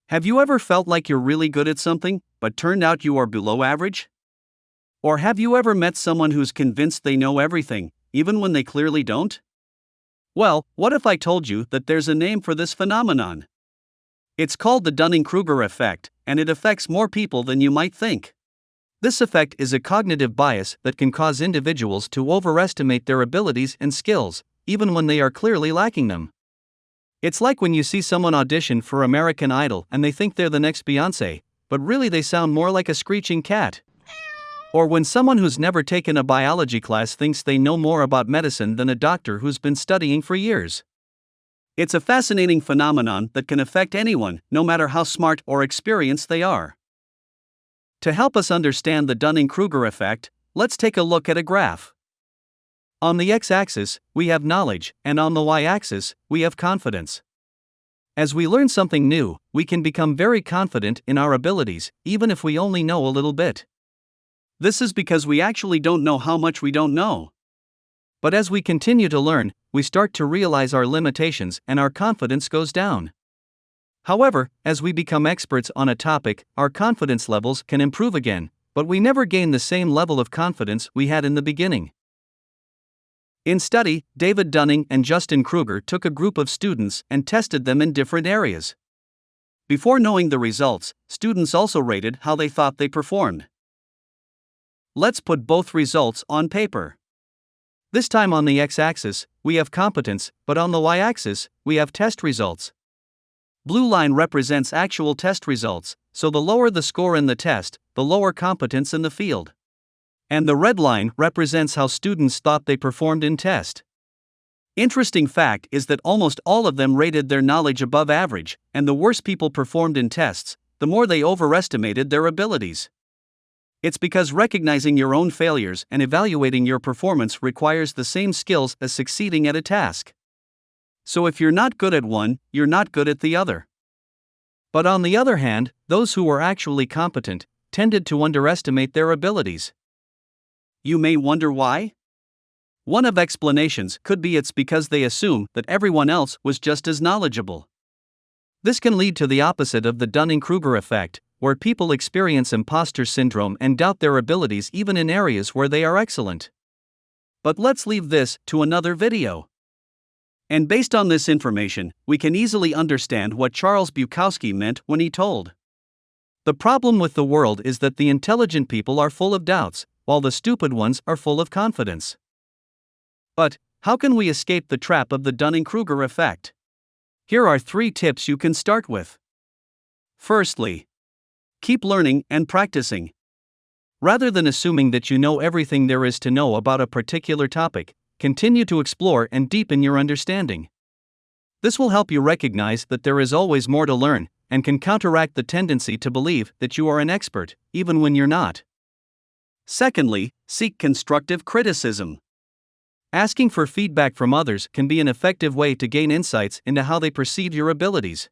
Have you ever felt like you're really good at something, but turned out you are below average? Or have you ever met someone who's convinced they know everything, even when they clearly don't? Well, what if I told you that there's a name for this phenomenon? It's called the Dunning-Kruger effect, and it affects more people than you might think. This effect is a cognitive bias that can cause individuals to overestimate their abilities and skills, even when they are clearly lacking them. It's like when you see someone audition for American Idol and they think they're the next Beyoncé, but really they sound more like a screeching cat. Or when someone who's never taken a biology class thinks they know more about medicine than a doctor who's been studying for years. It's a fascinating phenomenon that can affect anyone, no matter how smart or experienced they are. To help us understand the Dunning-Kruger effect, let's take a look at a graph. On the x-axis, we have knowledge, and on the y-axis, we have confidence. As we learn something new, we can become very confident in our abilities, even if we only know a little bit. This is because we actually don't know how much we don't know. But as we continue to learn, we start to realize our limitations and our confidence goes down. However, as we become experts on a topic, our confidence levels can improve again, but we never gain the same level of confidence we had in the beginning. In study, David Dunning and Justin Kruger took a group of students and tested them in different areas. Before knowing the results, students also rated how they thought they performed. Let's put both results on paper. This time on the x-axis, we have competence, but on the y-axis, we have test results. Blue line represents actual test results, so the lower the score in the test, the lower competence in the field. And the red line represents how students thought they performed in test. Interesting fact is that almost all of them rated their knowledge above average, and the worse people performed in tests, the more they overestimated their abilities. It's because recognizing your own failures and evaluating your performance requires the same skills as succeeding at a task. So if you're not good at one, you're not good at the other. But on the other hand, those who were actually competent tended to underestimate their abilities. You may wonder why? One of explanations could be it's because they assume that everyone else was just as knowledgeable. This can lead to the opposite of the Dunning-Kruger effect, where people experience imposter syndrome and doubt their abilities even in areas where they are excellent. But let's leave this to another video. And based on this information, we can easily understand what Charles Bukowski meant when he told, "The problem with the world is that the intelligent people are full of doubts, while the stupid ones are full of confidence." But, how can we escape the trap of the Dunning-Kruger effect? Here are 3 tips you can start with. Firstly, keep learning and practicing. Rather than assuming that you know everything there is to know about a particular topic, continue to explore and deepen your understanding. This will help you recognize that there is always more to learn, and can counteract the tendency to believe that you are an expert, even when you're not. Secondly, seek constructive criticism. Asking for feedback from others can be an effective way to gain insights into how they perceive your abilities.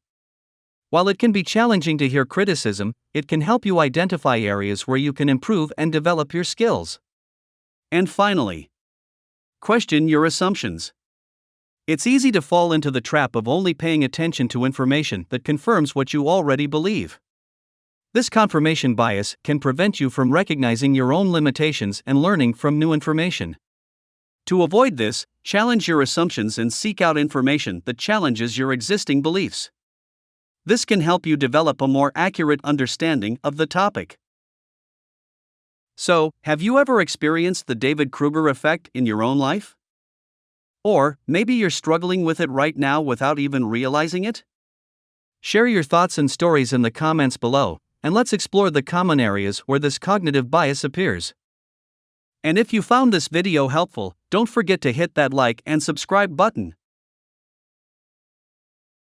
While it can be challenging to hear criticism, it can help you identify areas where you can improve and develop your skills. And finally, question your assumptions. It's easy to fall into the trap of only paying attention to information that confirms what you already believe. This confirmation bias can prevent you from recognizing your own limitations and learning from new information. To avoid this, challenge your assumptions and seek out information that challenges your existing beliefs. This can help you develop a more accurate understanding of the topic. So, have you ever experienced the David-Kruger effect in your own life? Or, maybe you're struggling with it right now without even realizing it? Share your thoughts and stories in the comments below, and let's explore the common areas where this cognitive bias appears. And if you found this video helpful, don't forget to hit that like and subscribe button.